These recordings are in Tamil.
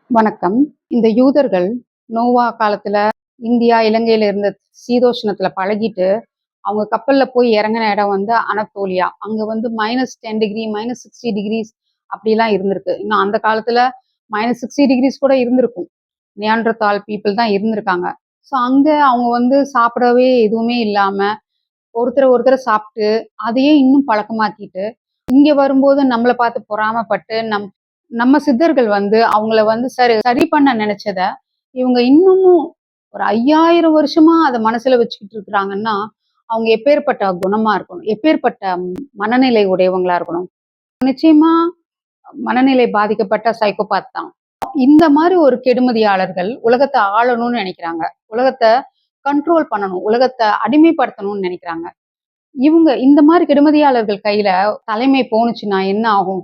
வணக்கம். இந்த யூதர்கள் நோவா காலத்துல இந்தியா, இலங்கையில இருந்த சீதோஷ்ணத்துல பழகிட்டு, அவங்க கப்பல்ல போய் இறங்குன இடம் வந்து அனத்தோலியா. அங்க வந்து -10 டிகிரி, -60 டிகிரிஸ் அப்படிலாம் இருந்திருக்கு. இன்னும் அந்த காலத்துல -60 டிகிரிஸ் கூட இருந்திருக்கும். நியாண்டர்தால் பீப்பிள் தான் இருந்திருக்காங்க. ஸோ அங்க அவங்க வந்து சாப்பிடவே எதுவுமே இல்லாம, ஒருத்தர சாப்பிட்டு, அதையே இன்னும் பழக்கமாக்கிட்டு, இங்க வரும்போது நம்மள பார்த்து பொறாமைப்பட்டு, நம்ம சித்தர்கள் வந்து அவங்கள வந்து சரி சரி பண்ண நினைச்சத, இவங்க இன்னமும் ஒரு 5000 வருஷமா அத மனசுல வச்சுக்கிட்டு இருக்கிறாங்கன்னா, அவங்க எப்பேர்ப்பட்ட குணமா இருக்கணும்? எப்பேர்ப்பட்ட மனநிலை உடையவங்களா இருக்கணும்? நிச்சயமா மனநிலை பாதிக்கப்பட்ட சைக்கோபாத் தான். இந்த மாரி ஒரு கெடுமதியாளர்கள் உலகத்த ஆளணும்னு நெனைக்கிறாங்க. உலகத்த கண்ட்ரோல் பண்ணணும். உலகத்த அடிமைப்படுத்தணும்னு நெனைக்கிறாங்க. இவங்க இந்த மாரி கெடுமதியாளர்கள் கையில தலைமை போணுச்சுன்னா என்ன ஆகும்?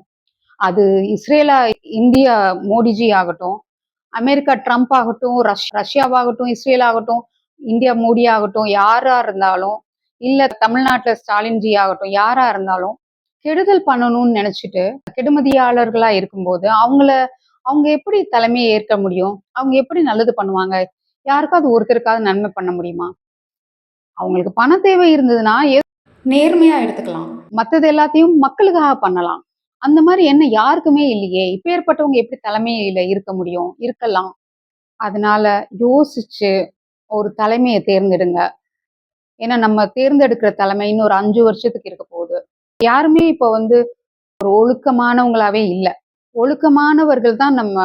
அது இஸ்ரேலா, இந்தியா மோடிஜி ஆகட்டும், அமெரிக்கா ட்ரம்ப் ஆகட்டும், ரஷ்யாவாகட்டும், இஸ்ரேல் ஆகட்டும், இந்தியா மோடி ஆகட்டும், யாரா இருந்தாலும், இல்ல தமிழ்நாட்டுல ஸ்டாலின்ஜி ஆகட்டும், யாரா இருந்தாலும், கெடுதல் பண்ணணும்னு நெனைச்சிட்டு, கெடுமதியாளர்களா இருக்கும்போது, அவங்க எப்படி தலைமையை ஏற்க முடியும்? அவங்க எப்படி நல்லது பண்ணுவாங்க? யாருக்காவது ஒருத்தருக்காவது நன்மை பண்ண முடியுமா? அவங்களுக்கு பண தேவை இருந்ததுன்னா, நேர்மையா எடுத்துக்கலாம். மத்தது எல்லாத்தையும் மக்களுக்காக பண்ணலாம். அந்த மாரி எண்ணம் யாருக்குமே இல்லையே! இப்பேர்ப்பட்டவங்க எப்படி தலைமையில இருக்க முடியும்? இருக்கலாம். அதனால யோசிச்சு ஒரு தலைமைய தேர்ந்தெடுங்க. ஏன்னா நம்ம தேர்ந்தெடுக்கிற தலைமை இன்னும் ஒரு 5 வருஷத்துக்கு இருக்க போகுது. யாருமே இப்ப வந்து ஒரு ஒழுக்கமானவங்களாவே இல்ல. ஒழுக்கமானவர்கள் தான் நம்ம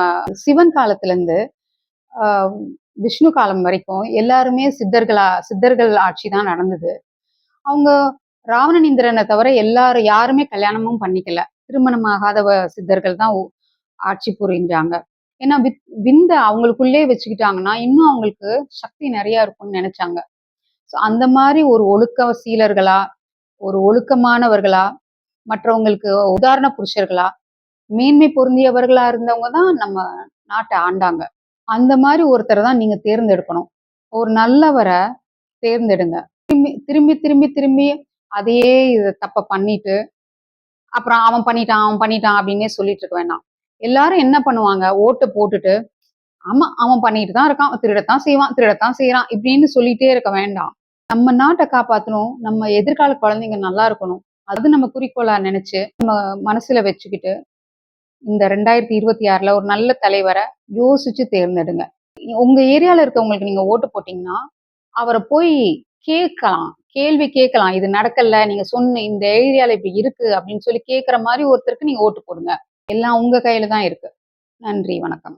சிவன் காலத்திலருந்து அ விஷ்ணு காலம் வரைக்கும் எல்லாருமே சித்தர்கள் ஆட்சி தான் நடந்தது. அவங்க ராவணன், இந்திரன தவிர யாருமே கல்யாணமும் பண்ணிக்கல. திருமணம் ஆகாத சித்தர்கள் தான் ஆட்சி புரிஞ்சாங்க. ஏன்னா விந்த அவங்களுக்குள்ளே வச்சுக்கிட்டாங்கன்னா, இன்னும் அவங்களுக்கு சக்தி நெறைய இருக்கும்னு நெனைச்சாங்க. ஸோ அந்த மாரி ஒரு ஒழுக்க சீலர்களா, ஒரு ஒழுக்கமானவர்களா, மற்றவங்களுக்கு உதாரண புருஷர்களா, மேன்மை பொருந்தியவர்களா இருந்தவங்க தான் நம்ம நாட்ட ஆண்டாங்க. அந்த மாரி ஒருத்தர தான் நீங்க தேர்ந்தெடுக்கணும். ஒரு நல்லவர தேர்ந்தெடுங்க. திரும்பி, திரும்பி, திரும்பி அதையே தப்ப பண்ணிட்டு, அப்புறம் அவன் பண்ணிட்டான் அப்படின்னே சொல்லிட்டு இருக்க வேண்டாம். எல்லாரும் என்ன பண்ணுவாங்க? ஓட்டு போட்டுட்டு, ஆமா அவன் பண்ணிட்டு தான் இருக்கான். திருடத்தான் செய்வான், திருடத்தான் செய்றான் இப்படின்னு சொல்லிட்டே இருக்க வேண்டாம். நம்ம நாட்ட காப்பாத்தணும். நம்ம எதிர்கால குழந்தைங்க நல்லா இருக்கணும். அது நம்ம குறிக்கோளா நெனைச்சு, நம்ம மனசுல வச்சுக்கிட்டு, இந்த 2026ல ஒரு நல்ல தலைவர யோசிச்சு தேர்ந்தெடுங்க. உங்க ஏரியால இருக்கவங்களுக்கு நீங்க ஓட்டு போட்டீங்கன்னா, அவர போய் கேட்கலாம். கேள்வி கேட்கலாம். இது நடக்கல. நீங்க சொன்ன இந்த ஏரியால இப்படி இருக்கு அப்படின்னு சொல்லி கேட்கிற மாரி ஒருத்தருக்கு நீங்க ஓட்டு போடுங்க. எல்லாம் உங்க கையில தான் இருக்கு. நன்றி, வணக்கம்.